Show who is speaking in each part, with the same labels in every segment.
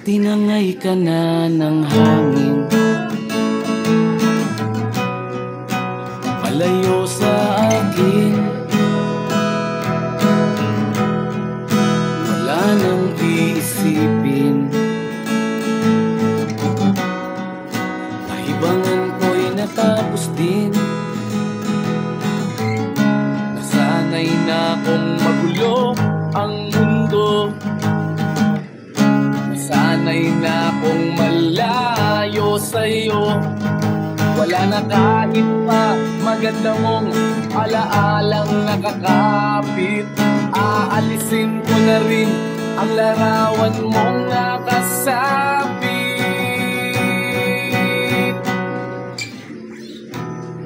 Speaker 1: tinangay ka na ng hangin, palayo sa akin. Wala nang iisipin, kahibangan ko'y natapos din. Nasanay na akong magulo ang mundo, nasanay na akong malayo sa'yo. Wala na kahit pa maganda mong alaalang nakakapit. Aalisin ko na rin ang larawan mong nakasabit.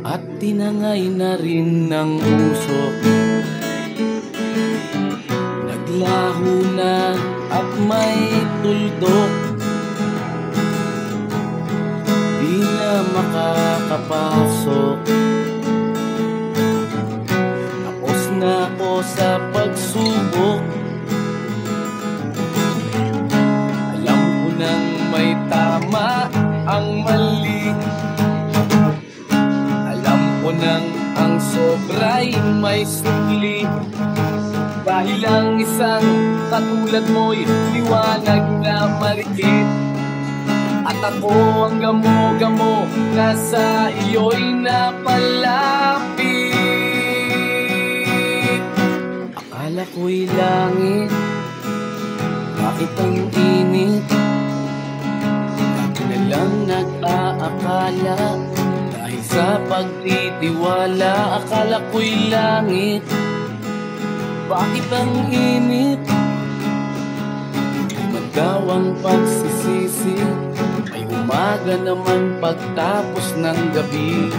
Speaker 1: At tinangay na rin ng usok, naglaho na at may tuldok. Di na makakapasok, tapos na ako sa pagsubok. Alam ko nang may tama ang mali, alam ko nang ang sobra'y may sukli. Dahil ang isang katulad mo'y liwanag na marikit, at ako ang gamo-gamo na sa iyo'y napalapit. Akala ko'y langit, bakit ang init? Ako na lang nag-aakala, dahil sa pagtitiwala. Akala ko'y langit, bakit ang init? Daw ang pagsisisi, ay umaga naman pagtapos ng gabi.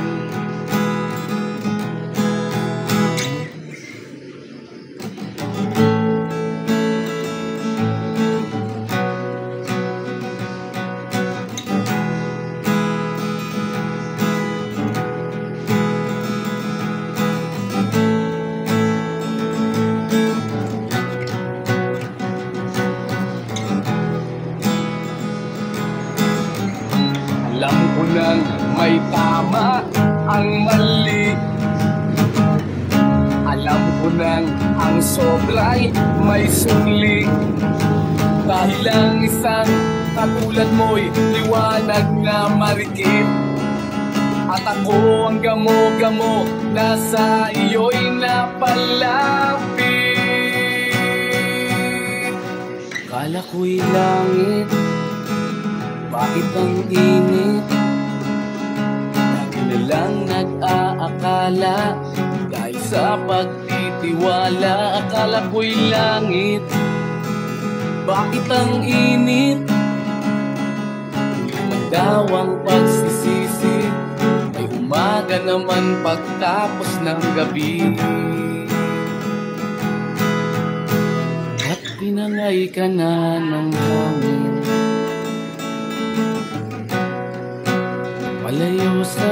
Speaker 1: Alam ko nang may tama ang mali, alam ko nang ang sobra'y may sungli. Dahil ang isang katulad mo'y liwanag na marikit, at ako ang gamo-gamo na sa iyo'y napalapit. Akala ko'y langit, bakit ang init? Lagi na lang nag-aakala, dahil sa pagtitiwala. Akala ko'y langit, bakit ang init? Naman daw ang pagsisisi, ay umaga naman pagtapos ng gabi. At tinangay ka na ng hangin, palayo sa